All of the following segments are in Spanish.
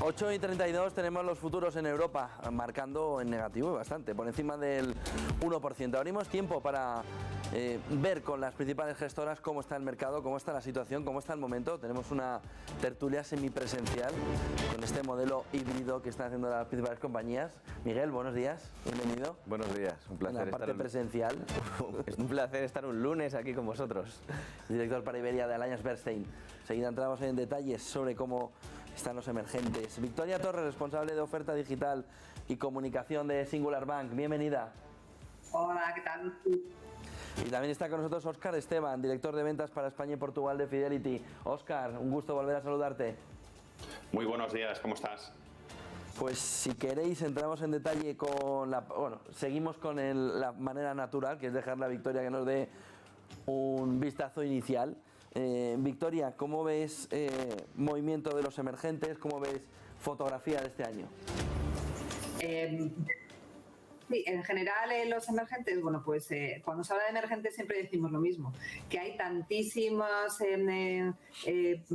8:32 tenemos los futuros en Europa, marcando en negativo bastante, por encima del 1%. Abrimos tiempo para ver con las principales gestoras cómo está el mercado, cómo está la situación, cómo está el momento. Tenemos una tertulia semipresencial con este modelo híbrido que están haciendo las principales compañías. Miguel, buenos días, bienvenido. Buenos días, un placer en la parte estar presencial. Es un placer estar un lunes aquí con vosotros. Director para Iberia de AllianceBernstein. Enseguida entramos en detalles sobre cómo están los emergentes. Victoria Torres, responsable de oferta digital y comunicación de Singular Bank. Bienvenida. Hola, ¿qué tal? Y también está con nosotros Óscar Esteban, director de ventas para España y Portugal de Fidelity. Óscar, un gusto volver a saludarte. Muy buenos días, ¿cómo estás? Pues si queréis entramos en detalle con seguimos con la manera natural, que es dejar a Victoria que nos dé un vistazo inicial. Victoria, ¿cómo ves movimiento de los emergentes? ¿Cómo ves fotografía de este año? Sí, en general los emergentes, bueno, pues cuando se habla de emergentes siempre decimos lo mismo, que hay tantísimos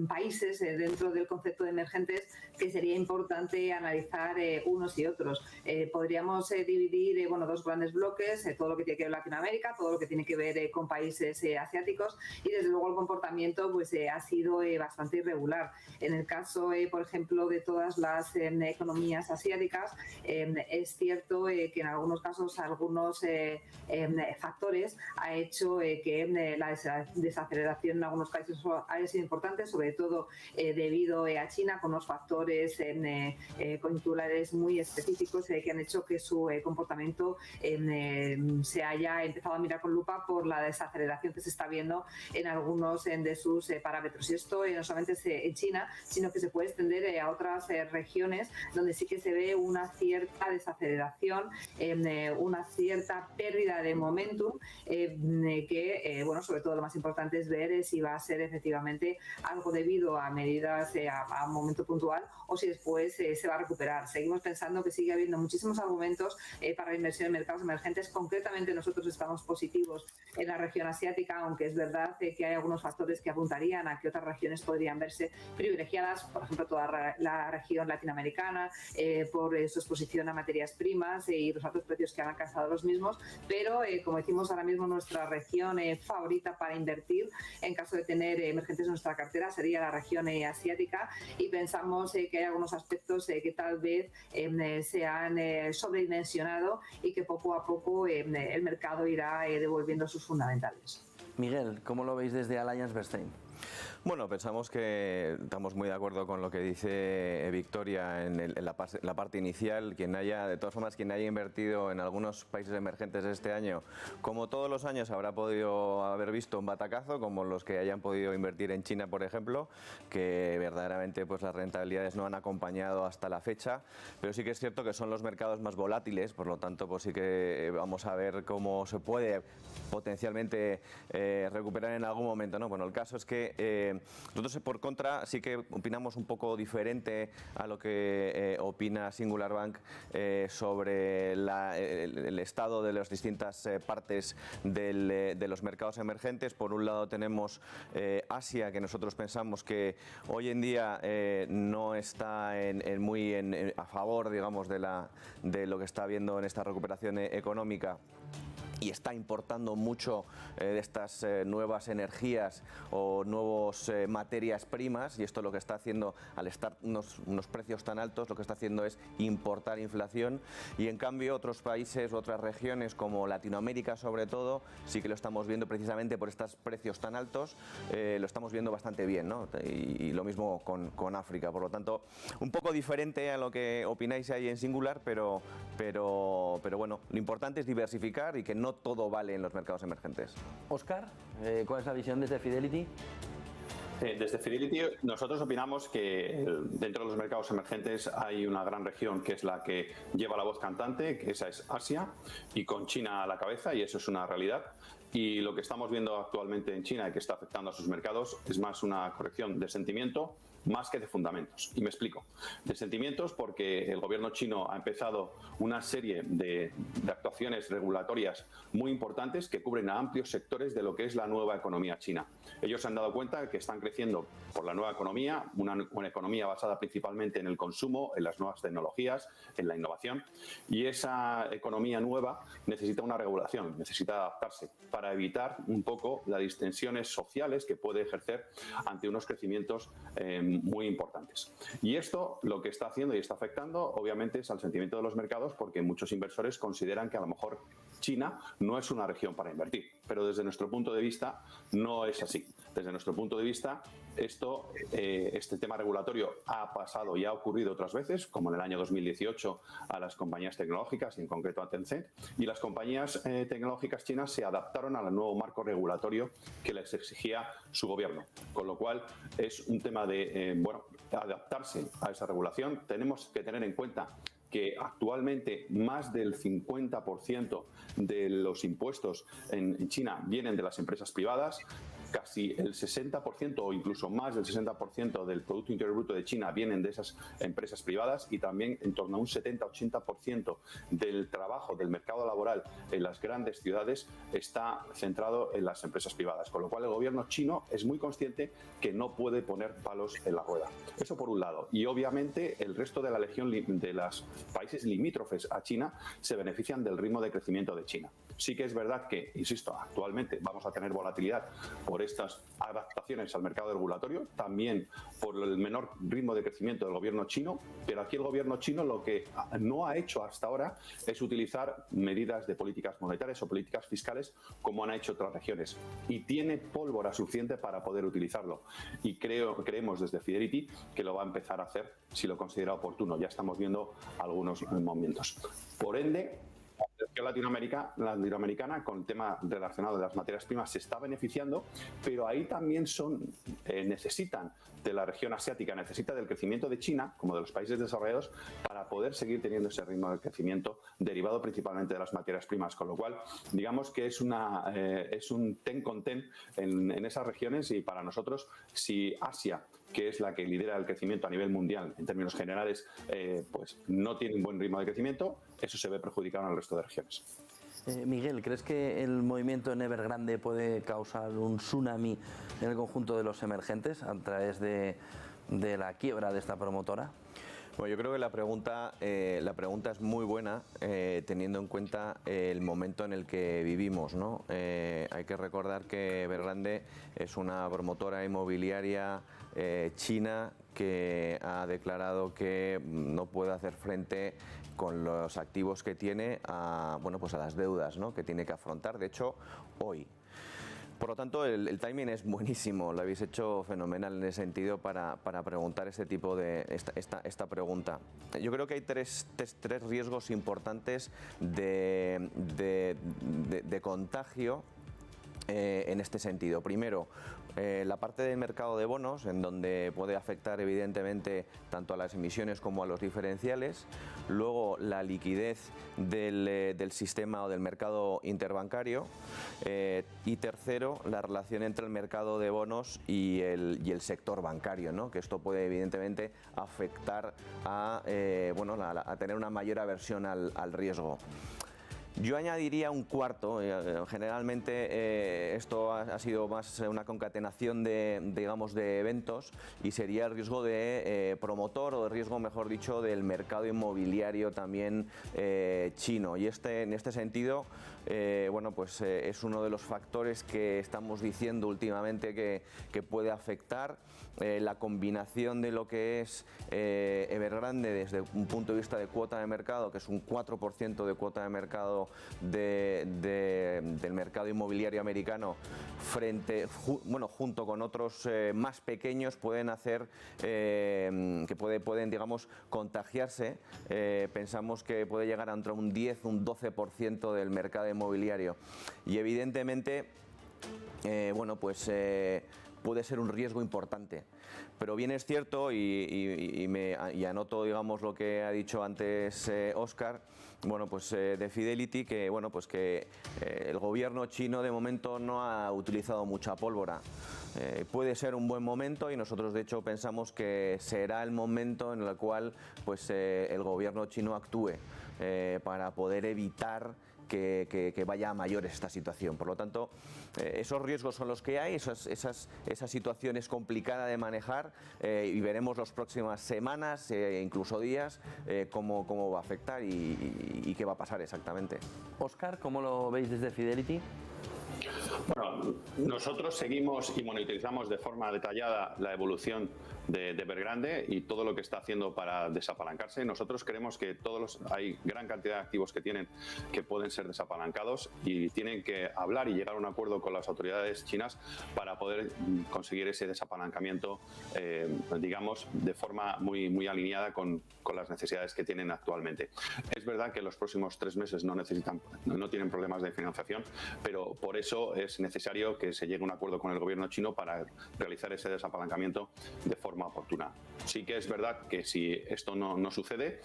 países dentro del concepto de emergentes que sería importante analizar unos y otros. Podríamos dividir dos grandes bloques, todo lo que tiene que ver con Latinoamérica, todo lo que tiene que ver con países asiáticos, y desde luego el comportamiento pues ha sido bastante irregular. En el caso, por ejemplo, de todas las economías asiáticas, es cierto que en algunos casos, algunos factores ha hecho que la desaceleración en algunos países haya sido importante, sobre todo debido a China, con unos factores coyunturales muy específicos que han hecho que su comportamiento se haya empezado a mirar con lupa por la desaceleración que se está viendo en algunos de sus parámetros. Y esto no solamente es en China, sino que se puede extender a otras regiones donde sí que se ve una cierta desaceleración, una cierta pérdida de momentum que, sobre todo lo más importante es ver si va a ser efectivamente algo debido a medidas a un momento puntual o si después se va a recuperar. Seguimos pensando que sigue habiendo muchísimos argumentos para la inversión en mercados emergentes. Concretamente nosotros estamos positivos en la región asiática, aunque es verdad que hay algunos factores que apuntarían a que otras regiones podrían verse privilegiadas, por ejemplo toda la región latinoamericana por su exposición a materias primas y los altos precios que han alcanzado los mismos, pero como decimos ahora mismo nuestra región favorita para invertir en caso de tener emergentes en nuestra cartera sería la región asiática, y pensamos que hay algunos aspectos que tal vez se han sobredimensionado y que poco a poco el mercado irá devolviendo sus fundamentales. Miguel, ¿cómo lo veis desde AllianceBernstein? Bueno, pensamos que estamos muy de acuerdo con lo que dice Victoria en la parte inicial. De todas formas, quien haya invertido en algunos países emergentes este año, como todos los años, habrá podido haber visto un batacazo, como los que hayan podido invertir en China, por ejemplo, que verdaderamente pues las rentabilidades no han acompañado hasta la fecha, pero sí que es cierto que son los mercados más volátiles, por lo tanto, pues sí que vamos a ver cómo se puede potencialmente recuperar en algún momento, ¿no? Bueno, el caso es que nosotros por contra sí que opinamos un poco diferente a lo que opina Singular Bank sobre el estado de las distintas partes de los mercados emergentes. Por un lado tenemos Asia, que nosotros pensamos que hoy en día no está muy a favor, digamos, de lo que está habiendo en esta recuperación económica, y está importando mucho de estas nuevas energías o nuevas materias primas, y esto lo que está haciendo, al estar unos precios tan altos, lo que está haciendo es importar inflación. Y en cambio otros países, otras regiones como Latinoamérica sobre todo, sí que lo estamos viendo precisamente por estos precios tan altos, lo estamos viendo bastante bien, ¿no? Y lo mismo con África. Por lo tanto, un poco diferente a lo que opináis ahí en Singular, pero bueno, lo importante es diversificar y que no todo vale en los mercados emergentes. Óscar, ¿cuál es la visión desde Fidelity? Desde Fidelity nosotros opinamos que dentro de los mercados emergentes hay una gran región que es la que lleva la voz cantante, que esa es Asia, y con China a la cabeza, y eso es una realidad. Y lo que estamos viendo actualmente en China y que está afectando a sus mercados es más una corrección de sentimiento más que de fundamentos. Y me explico. De sentimientos porque el gobierno chino ha empezado una serie de actuaciones regulatorias muy importantes que cubren a amplios sectores de lo que es la nueva economía china. Ellos se han dado cuenta que están creciendo por la nueva economía, una economía basada principalmente en el consumo, en las nuevas tecnologías, en la innovación, y esa economía nueva necesita una regulación, necesita adaptarse para evitar un poco las distensiones sociales que puede ejercer ante unos crecimientos muy importantes. Y esto lo que está haciendo y está afectando obviamente es al sentimiento de los mercados, porque muchos inversores consideran que a lo mejor China no es una región para invertir, pero desde nuestro punto de vista no es así. Desde nuestro punto de vista, este tema regulatorio ha pasado y ha ocurrido otras veces, como en el año 2018 a las compañías tecnológicas, y en concreto a Tencent, y las compañías tecnológicas chinas se adaptaron al nuevo marco regulatorio que les exigía su gobierno, con lo cual es un tema de adaptarse a esa regulación. Tenemos que tener en cuenta que actualmente más del 50% de los impuestos en China vienen de las empresas privadas, casi el 60% o incluso más del 60% del Producto Interior Bruto de China vienen de esas empresas privadas, y también en torno a un 70-80% del trabajo del mercado laboral en las grandes ciudades está centrado en las empresas privadas, con lo cual el gobierno chino es muy consciente que no puede poner palos en la rueda. Eso por un lado. Y obviamente el resto de la región de los países limítrofes a China se benefician del ritmo de crecimiento de China. Sí que es verdad que, insisto, actualmente vamos a tener volatilidad por estas adaptaciones al mercado regulatorio, también por el menor ritmo de crecimiento del gobierno chino, pero aquí el gobierno chino lo que no ha hecho hasta ahora es utilizar medidas de políticas monetarias o políticas fiscales como han hecho otras regiones, y tiene pólvora suficiente para poder utilizarlo, y creemos desde Fidelity que lo va a empezar a hacer si lo considera oportuno. Ya estamos viendo algunos movimientos. Por ende, la región latinoamericana, con el tema relacionado de las materias primas, se está beneficiando, pero ahí también necesitan de la región asiática, necesita del crecimiento de China, como de los países desarrollados, para poder seguir teniendo ese ritmo de crecimiento derivado principalmente de las materias primas, con lo cual digamos que es un ten con ten en esas regiones. Y para nosotros, si Asia, que es la que lidera el crecimiento a nivel mundial en términos generales, pues no tiene un buen ritmo de crecimiento, eso se ve perjudicado en el resto de regiones. Miguel, ¿crees que el movimiento en Evergrande puede causar un tsunami en el conjunto de los emergentes a través de la quiebra de esta promotora? Bueno, yo creo que la pregunta es muy buena, teniendo en cuenta el momento en el que vivimos, ¿no? Hay que recordar que Evergrande es una promotora inmobiliaria china que ha declarado que no puede hacer frente con los activos que tiene a las deudas, ¿no?, que tiene que afrontar, de hecho, hoy. Por lo tanto, el timing es buenísimo, lo habéis hecho fenomenal en ese sentido para preguntar este tipo de esta pregunta. Yo creo que hay tres riesgos importantes de contagio en este sentido. Primero, la parte del mercado de bonos, en donde puede afectar evidentemente tanto a las emisiones como a los diferenciales. Luego, la liquidez del sistema o del mercado interbancario. Y tercero, la relación entre el mercado de bonos y el sector bancario, ¿no?, que esto puede evidentemente afectar a tener una mayor aversión al riesgo. Yo añadiría un cuarto. Generalmente esto ha sido más una concatenación de eventos, y sería el riesgo de promotor, o el riesgo, mejor dicho, del mercado inmobiliario también chino. Y en este sentido, es uno de los factores que estamos diciendo últimamente que puede afectar. La combinación de lo que es Evergrande desde un punto de vista de cuota de mercado, que es un 4% de cuota de mercado del mercado inmobiliario americano, junto con otros más pequeños, pueden hacer que pueden contagiarse. Pensamos que puede llegar a entre un 10, un 12% del mercado inmobiliario, y evidentemente puede ser un riesgo importante. Pero bien es cierto, y anoto lo que ha dicho antes Óscar, de Fidelity, que el gobierno chino de momento no ha utilizado mucha pólvora. puede ser un buen momento y nosotros de hecho pensamos que será el momento en el cual pues, el gobierno chino actúe para poder evitar que vaya a mayores esta situación. Por lo tanto, esos riesgos son los que hay, esa situación es complicada de manejar y veremos las próximas semanas, incluso días, cómo va a afectar y qué va a pasar exactamente. Óscar, ¿cómo lo veis desde Fidelity? Bueno, nosotros seguimos y monitorizamos de forma detallada la evolución de Evergrande y todo lo que está haciendo para desapalancarse. Nosotros creemos que hay gran cantidad de activos que pueden ser desapalancados y tienen que hablar y llegar a un acuerdo con las autoridades chinas para poder conseguir ese desapalancamiento, digamos, de forma muy alineada con las necesidades que tienen actualmente. Es verdad que los próximos 3 meses no tienen problemas de financiación, pero por eso es necesario que se llegue a un acuerdo con el gobierno chino para realizar ese desapalancamiento de forma oportuna. Sí que es verdad que si esto no sucede,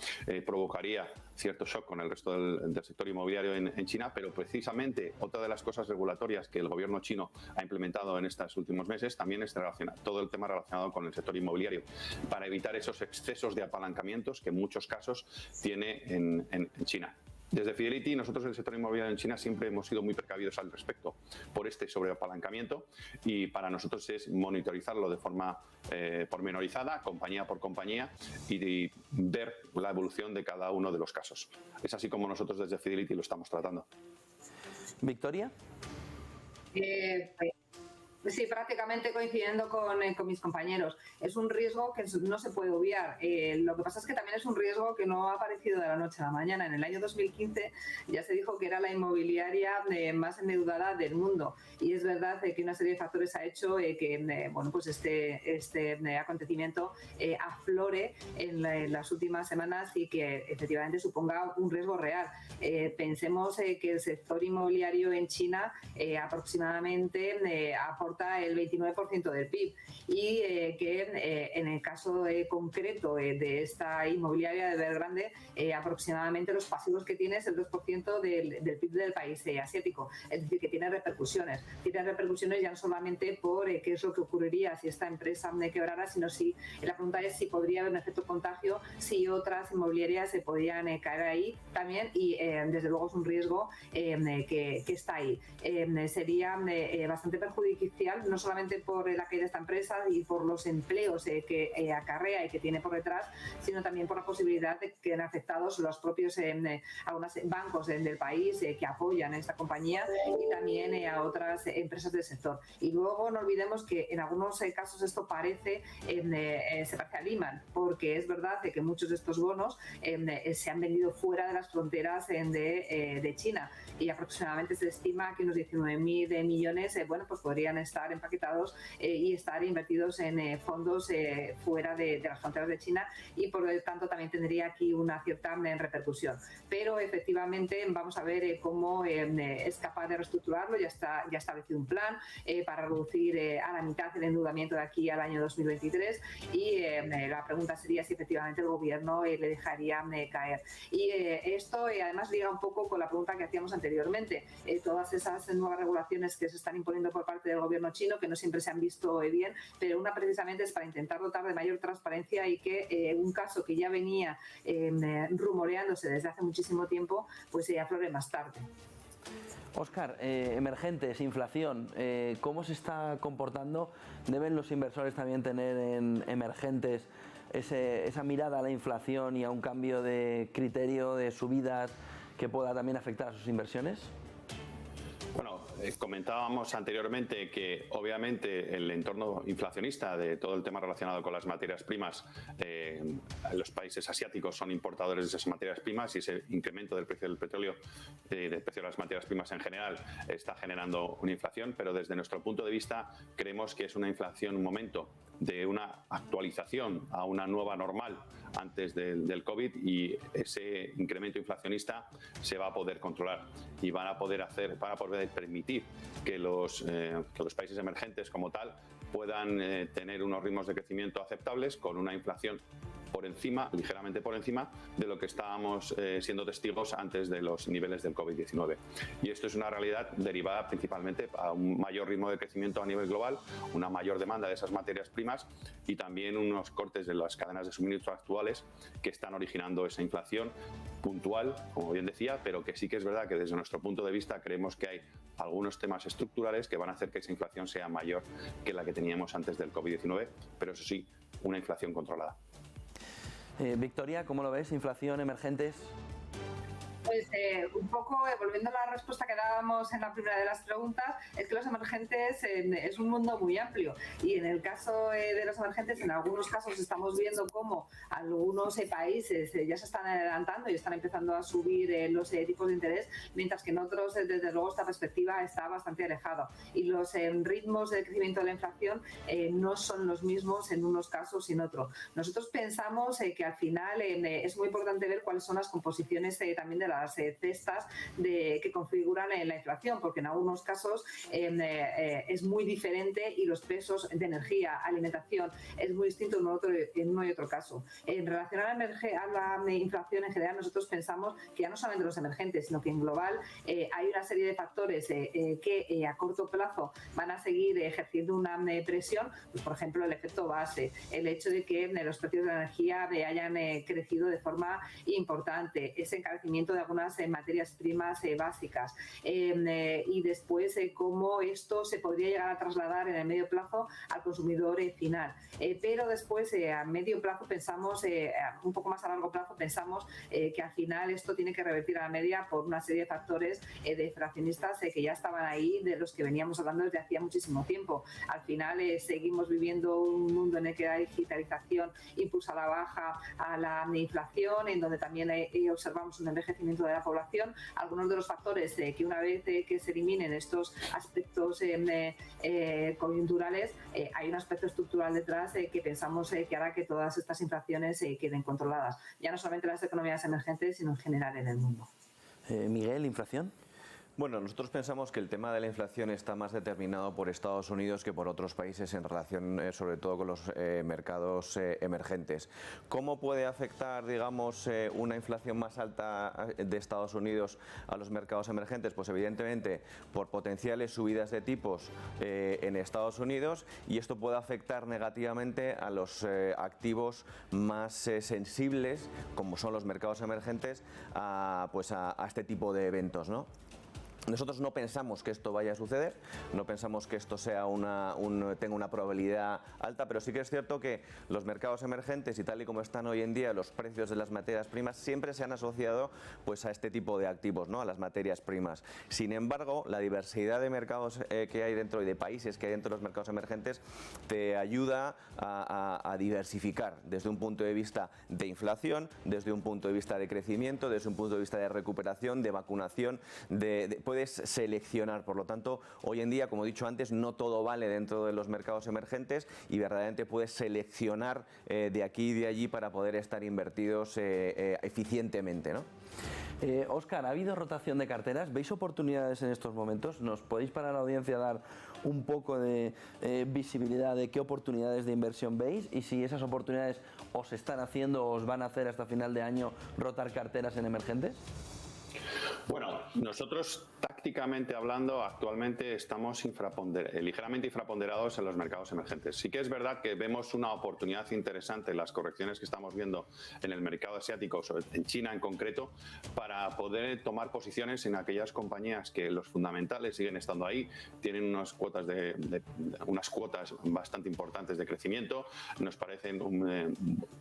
provocaría cierto shock con el resto del sector inmobiliario en China, pero precisamente otra de las cosas regulatorias que el gobierno chino ha implementado en estos últimos meses también es todo el tema relacionado con el sector inmobiliario, para evitar esos excesos de apalancamientos que en muchos casos tiene en China. Desde Fidelity, nosotros en el sector inmobiliario en China siempre hemos sido muy precavidos al respecto por este sobreapalancamiento y para nosotros es monitorizarlo de forma pormenorizada, compañía por compañía y ver la evolución de cada uno de los casos. Es así como nosotros desde Fidelity lo estamos tratando. Victoria. Sí, prácticamente coincidiendo con mis compañeros. Es un riesgo que no se puede obviar. Lo que pasa es que también es un riesgo que no ha aparecido de la noche a la mañana. En el año 2015 ya se dijo que era la inmobiliaria más endeudada del mundo. Y es verdad que una serie de factores ha hecho que bueno, pues este acontecimiento aflore en las últimas semanas y que efectivamente suponga un riesgo real. Pensemos que el sector inmobiliario en China aproximadamente aporta el 29% del PIB y que en el caso concreto de esta inmobiliaria de Evergrande aproximadamente los pasivos que tiene es el 2% del PIB del país asiático, es decir, que tiene repercusiones ya no solamente por qué es lo que ocurriría si esta empresa quebrara, sino si la pregunta es si podría haber un efecto contagio, si otras inmobiliarias se podrían caer ahí también y desde luego es un riesgo que está ahí. Sería bastante perjudicial no solamente por la caída de esta empresa y por los empleos que acarrea y que tiene por detrás, sino también por la posibilidad de que queden afectados los propios algunos bancos del país que apoyan a esta compañía y también a otras empresas del sector. Y luego no olvidemos que en algunos casos esto se parece a Lehman, porque es verdad que muchos de estos bonos se han vendido fuera de las fronteras de China y aproximadamente se estima que unos 19.000 millones bueno, pues podrían estar empaquetados y estar invertidos en fondos fuera de las fronteras de China y por lo tanto también tendría aquí una cierta repercusión. Pero efectivamente vamos a ver cómo es capaz de reestructurarlo, ya está establecido un plan para reducir a la mitad el endeudamiento de aquí al año 2023 y la pregunta sería si efectivamente el gobierno le dejaría caer. Y esto además liga un poco con la pregunta que hacíamos anteriormente, todas esas nuevas regulaciones que se están imponiendo por parte del gobierno chino que no siempre se han visto bien, pero una precisamente es para intentar dotar de mayor transparencia y que un caso que ya venía rumoreándose desde hace muchísimo tiempo pues aflore más tarde. Óscar, emergentes, inflación, ¿cómo se está comportando? ¿Deben los inversores también tener en emergentes esa mirada a la inflación y a un cambio de criterio de subidas que pueda también afectar a sus inversiones? Bueno, comentábamos anteriormente que obviamente el entorno inflacionista de todo el tema relacionado con las materias primas, los países asiáticos son importadores de esas materias primas y ese incremento del precio del petróleo, del precio de las materias primas en general, está generando una inflación, pero desde nuestro punto de vista creemos que es una inflación, un momento de una actualización a una nueva normal antes del COVID y ese incremento inflacionista se va a poder controlar y van a poder permitir que los países emergentes como tal puedan tener unos ritmos de crecimiento aceptables con una inflación por encima, ligeramente por encima de lo que estábamos siendo testigos antes de los niveles del COVID-19. Y esto es una realidad derivada principalmente a un mayor ritmo de crecimiento a nivel global, una mayor demanda de esas materias primas y también unos cortes de las cadenas de suministro actuales que están originando esa inflación puntual, como bien decía, pero que sí que es verdad que desde nuestro punto de vista creemos que hay algunos temas estructurales que van a hacer que esa inflación sea mayor que la que teníamos antes del COVID-19, pero eso sí, una inflación controlada. Victoria, ¿cómo lo ves? ¿Inflación, emergentes? Pues un poco volviendo a la respuesta que dábamos en la primera de las preguntas, es que los emergentes es un mundo muy amplio y en el caso de los emergentes, en algunos casos estamos viendo cómo algunos países ya se están adelantando y están empezando a subir los tipos de interés, mientras que en otros, desde luego, esta perspectiva está bastante alejada y los ritmos de crecimiento de la inflación no son los mismos en unos casos y en otros. Nosotros pensamos que al final es muy importante ver cuáles son las composiciones también de las cestas que configuran la inflación, porque en algunos casos es muy diferente y los pesos de energía, alimentación, es muy distinto en uno y otro caso. En relación a la inflación en general, nosotros pensamos que ya no solamente los emergentes, sino que en global hay una serie de factores que a corto plazo van a seguir ejerciendo una presión, pues, por ejemplo, el efecto base, el hecho de que los precios de la energía hayan crecido de forma importante, ese encarecimiento de algunas materias primas básicas y después cómo esto se podría llegar a trasladar en el medio plazo al consumidor final. Pero después a medio plazo pensamos, un poco más a largo plazo pensamos que al final esto tiene que revertir a la media por una serie de factores deflacionistas que ya estaban ahí, de los que veníamos hablando desde hacía muchísimo tiempo. Al final seguimos viviendo un mundo en el que la digitalización impulsa a la baja a la inflación, en donde también observamos un envejecimiento de la población. Algunos de los factores que una vez que se eliminen estos aspectos coyunturales, hay un aspecto estructural detrás que pensamos que hará que todas estas inflaciones queden controladas, ya no solamente en las economías emergentes, sino en general en el mundo. Miguel, ¿inflación? Bueno, nosotros pensamos que el tema de la inflación está más determinado por Estados Unidos que por otros países en relación sobre todo con los mercados emergentes. ¿Cómo puede afectar, digamos, una inflación más alta de Estados Unidos a los mercados emergentes? Pues evidentemente por potenciales subidas de tipos en Estados Unidos, y esto puede afectar negativamente a los activos más sensibles, como son los mercados emergentes, a este tipo de eventos, ¿no? Nosotros no pensamos que esto vaya a suceder, no pensamos que esto sea tenga una probabilidad alta, pero sí que es cierto que los mercados emergentes y tal y como están hoy en día los precios de las materias primas siempre se han asociado pues a este tipo de activos, ¿no? A las materias primas. Sin embargo, la diversidad de mercados que hay dentro y de países que hay dentro de los mercados emergentes te ayuda a diversificar desde un punto de vista de inflación, desde un punto de vista de crecimiento, desde un punto de vista de recuperación, de vacunación, puedes seleccionar. Por lo tanto, hoy en día, como he dicho antes, no todo vale dentro de los mercados emergentes y verdaderamente puedes seleccionar de aquí y de allí para poder estar invertidos eficientemente, ¿no? Óscar, ¿ha habido rotación de carteras? ¿Veis oportunidades en estos momentos? ¿Nos podéis para la audiencia dar un poco de visibilidad de qué oportunidades de inversión veis y si esas oportunidades os están haciendo o os van a hacer hasta final de año rotar carteras en emergentes? Bueno, nosotros tácticamente hablando actualmente estamos ligeramente infraponderados en los mercados emergentes. Sí que es verdad que vemos una oportunidad interesante en las correcciones que estamos viendo en el mercado asiático, en China en concreto, para poder tomar posiciones en aquellas compañías que los fundamentales siguen estando ahí, tienen unas cuotas bastante importantes de crecimiento, nos parecen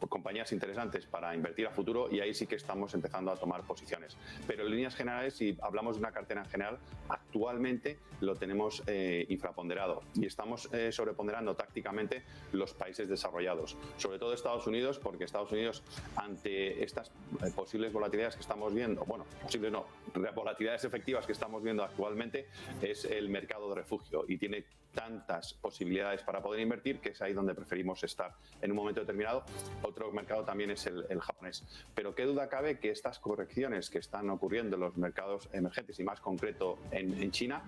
compañías interesantes para invertir a futuro y ahí sí que estamos empezando a tomar posiciones. Pero en líneas generales, si hablamos de una cartera en general, actualmente lo tenemos infraponderado y estamos sobreponderando tácticamente los países desarrollados, sobre todo Estados Unidos, porque Estados Unidos, ante estas posibles volatilidades que estamos viendo, bueno, posibles no, volatilidades efectivas que estamos viendo actualmente, es el mercado de refugio y tiene tantas posibilidades para poder invertir que es ahí donde preferimos estar en un momento determinado. Otro mercado también es el japonés. Pero qué duda cabe que estas correcciones que están ocurriendo en los mercados emergentes y más concreto concreto en China,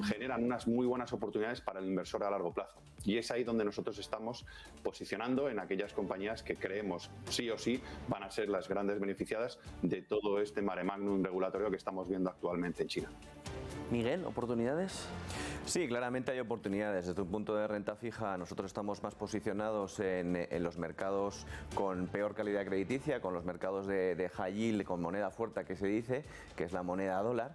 generan unas muy buenas oportunidades para el inversor a largo plazo. Y es ahí donde nosotros estamos posicionando en aquellas compañías que creemos sí o sí van a ser las grandes beneficiadas de todo este mare magnum regulatorio que estamos viendo actualmente en China. Miguel, ¿oportunidades? Sí, claramente hay oportunidades. Desde un punto de renta fija, nosotros estamos más posicionados en los mercados con peor calidad crediticia, con los mercados de high yield, con moneda fuerte que se dice, que es la moneda dólar.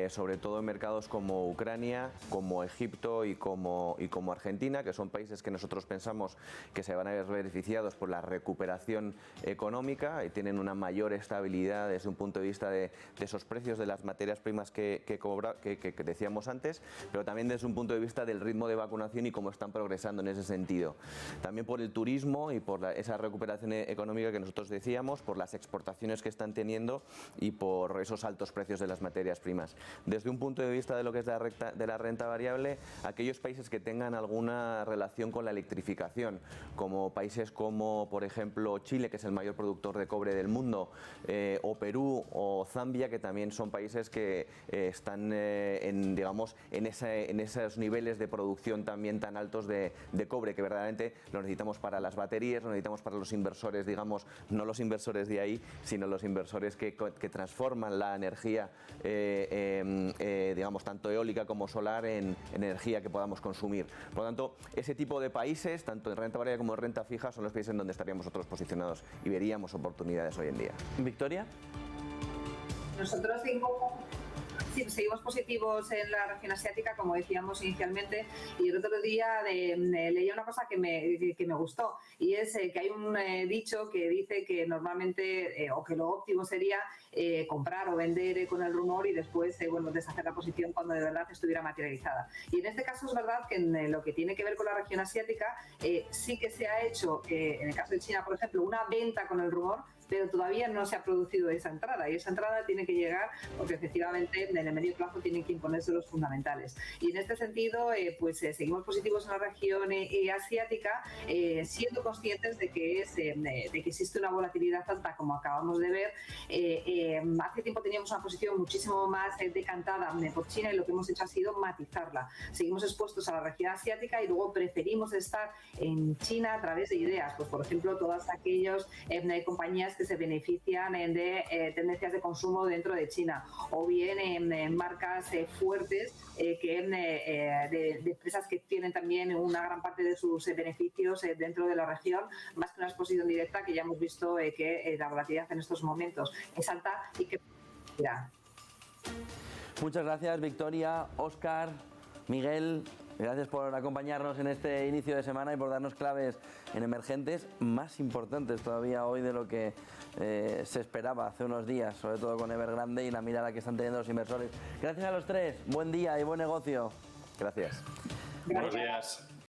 Sobre todo en mercados como Ucrania, como Egipto y como Argentina, que son países que nosotros pensamos que se van a ver beneficiados por la recuperación económica y tienen una mayor estabilidad desde un punto de vista de esos precios de las materias primas que decíamos antes, pero también desde un punto de vista del ritmo de vacunación y cómo están progresando en ese sentido. También por el turismo y por esa recuperación económica que nosotros decíamos, por las exportaciones que están teniendo y por esos altos precios de las materias primas. Desde un punto de vista de lo que es de la renta variable, aquellos países que tengan alguna relación con la electrificación, como países como, por ejemplo, Chile, que es el mayor productor de cobre del mundo, o Perú o Zambia, que también son países que están en esos niveles de producción también tan altos de cobre, que verdaderamente lo necesitamos para las baterías, lo necesitamos para los inversores, digamos, no los inversores de ahí, sino los inversores que transforman la energía digamos, tanto eólica como solar en energía que podamos consumir. Por lo tanto, ese tipo de países, tanto en renta variable como en renta fija, son los países en donde estaríamos nosotros posicionados y veríamos oportunidades hoy en día. Victoria. Nosotros seguimos positivos en la región asiática, como decíamos inicialmente, y el otro día leía una cosa que me gustó, y es que hay un dicho que dice que normalmente, o que lo óptimo sería comprar o vender con el rumor y después deshacer la posición cuando de verdad estuviera materializada. Y en este caso es verdad que en lo que tiene que ver con la región asiática sí que se ha hecho, en el caso de China, por ejemplo, una venta con el rumor, pero todavía no se ha producido esa entrada, y esa entrada tiene que llegar porque efectivamente en el medio plazo tienen que imponerse los fundamentales. Y en este sentido, seguimos positivos en la región asiática, siendo conscientes de que existe una volatilidad alta, como acabamos de ver. Hace tiempo teníamos una posición muchísimo más decantada por China, y lo que hemos hecho ha sido matizarla. Seguimos expuestos a la región asiática y luego preferimos estar en China a través de ideas, pues por ejemplo todas aquellas compañías que se benefician de tendencias de consumo dentro de China, o bien en marcas fuertes de empresas que tienen también una gran parte de sus beneficios dentro de la región, más que una exposición directa, que ya hemos visto que la volatilidad en estos momentos es alta y que irá. Muchas gracias, Victoria, Óscar, Miguel. Gracias por acompañarnos en este inicio de semana y por darnos claves en emergentes más importantes todavía hoy de lo que se esperaba hace unos días, sobre todo con Evergrande y la mirada que están teniendo los inversores. Gracias a los tres, buen día y buen negocio. Gracias. Buenos días.